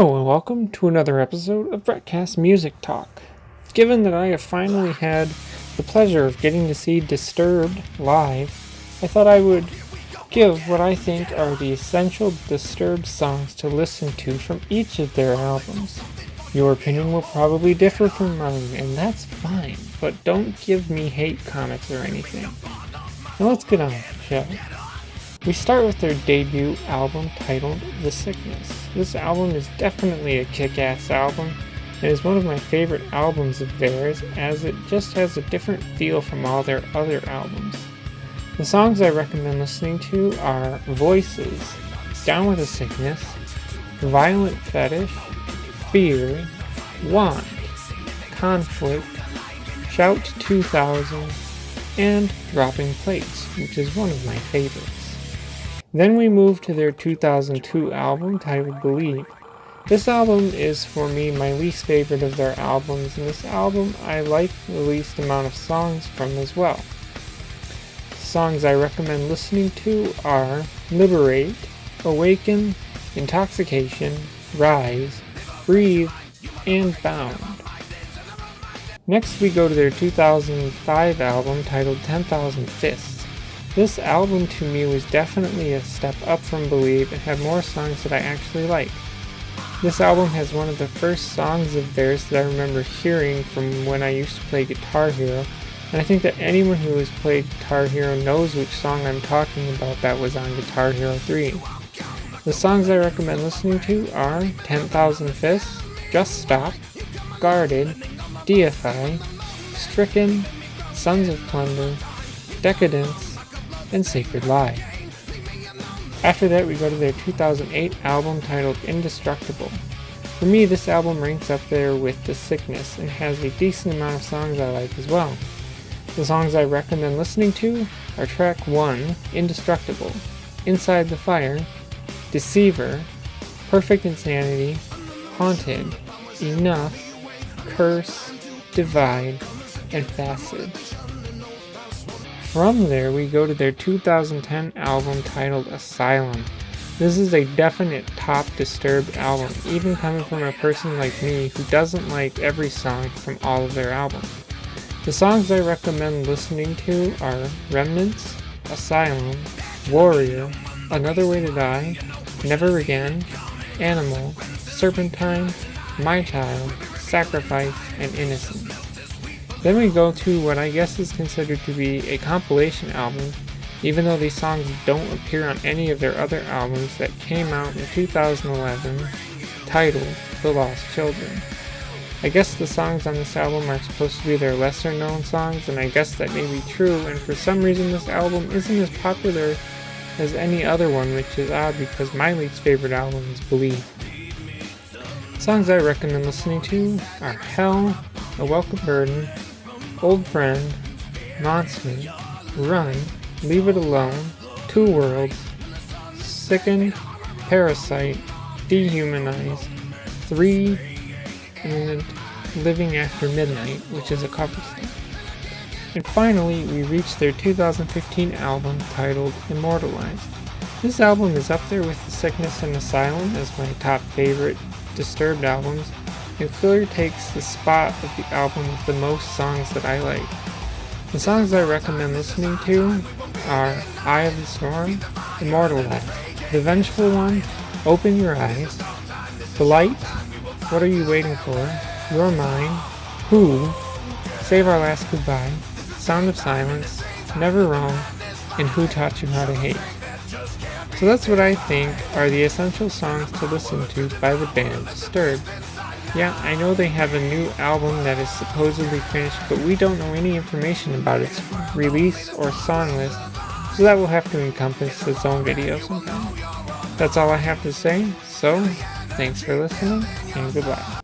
Hello and welcome to another episode of Brettcast Music Talk. Given that I have finally had the pleasure of getting to see Disturbed live, I thought I would give what I think are the essential Disturbed songs to listen to from each of their albums. Your opinion will probably differ from mine, and that's fine, but don't give me hate comments or anything. Now let's get on, shall we? We start with their debut album titled The Sickness. This album is definitely a kick-ass album and is one of my favorite albums of theirs, as it just has a different feel from all their other albums. The songs I recommend listening to are Voices, Down with the Sickness, Violent Fetish, Fear, Want, Conflict, Shout 2000, and Dropping Plates, which is one of my favorites. Then we move to their 2002 album titled Believe. This album is for me my least favorite of their albums, and this album I like the least amount of songs from as well. Songs I recommend listening to are Liberate, Awaken, Intoxication, Rise, Breathe, and Bound. Next we go to their 2005 album titled 10,000 Fists. This album to me was definitely a step up from Believe and had more songs that I actually like. This album has one of the first songs of theirs that I remember hearing from when I used to play Guitar Hero, and I think that anyone who has played Guitar Hero knows which song I'm talking about that was on Guitar Hero 3. The songs I recommend listening to are 10,000 Fists, Just Stop, Guarded, Deify, Stricken, Sons of Plunder, Decadence, and Sacred Lie. After that we go to their 2008 album titled Indestructible. For me, this album ranks up there with The Sickness and has a decent amount of songs I like as well. The songs I recommend listening to are track 1, Indestructible, Inside the Fire, Deceiver, Perfect Insanity, Haunted, Enough, Curse, Divide, and Facet. From there, we go to their 2010 album titled Asylum. This is a definite top Disturbed album, even coming from a person like me who doesn't like every song from all of their albums. The songs I recommend listening to are Remnants, Asylum, Warrior, Another Way to Die, Never Again, Animal, Serpentine, My Child, Sacrifice, and Innocence. Then we go to what I guess is considered to be a compilation album, even though these songs don't appear on any of their other albums that came out in 2011, titled The Lost Children. I guess the songs on this album are supposed to be their lesser known songs, and I guess that may be true, and for some reason this album isn't as popular as any other one, which is odd because my least favorite album is Believe. Songs I recommend listening to are Hell, A Welcome Burden, Old Friend, Monster, Run, Leave It Alone, Two Worlds, Sickened, Parasite, Dehumanized, 3, and Living After Midnight, which is a cover song. And finally, we reach their 2015 album titled Immortalized. This album is up there with The Sickness and Asylum as my top favorite Disturbed albums, and clearly takes the spot of the album with the most songs that I like. The songs I recommend listening to are Eye of the Storm, Immortalized, The Vengeful One, Open Your Eyes, The Light, What Are You Waiting For, You're Mine, Who, Save Our Last Goodbye, Sound of Silence, Never Wrong, and Who Taught You How to Hate. So that's what I think are the essential songs to listen to by the band Disturbed. Yeah, I know they have a new album that is supposedly finished, but we don't know any information about its release or song list, so that will have to encompass its own video sometime. That's all I have to say, so thanks for listening, and goodbye.